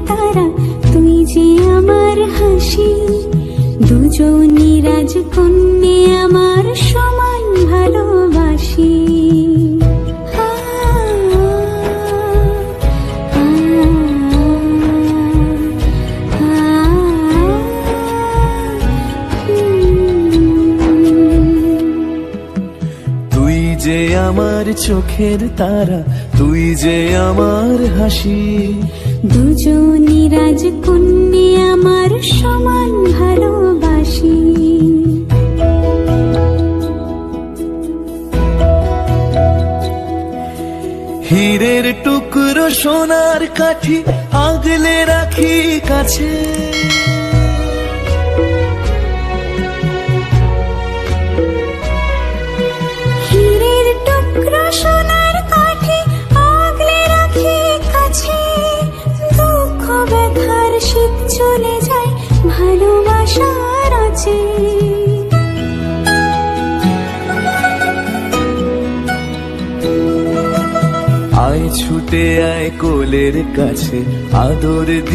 তারা, তুই যে আমার হাসি। দুজনই রাজকন্যে আমার সমান ভালোবাসি। তুই যে আমার চোখের তারা, তুই যে আমার হাসি। দুজনই রাজকন্যে আমার সমান ভালোবাসি। হীরের টুকরো সোনার কাঠি আগলে রাখি কাছে। হীরের টুকরো সোনার কাঠি আগলে রাখি কাছে। দুঃখ ব্যথার শীত চলে যায় ভালোবাসার আছে। আয় ছুটে আয় কোলের কাছে, আদর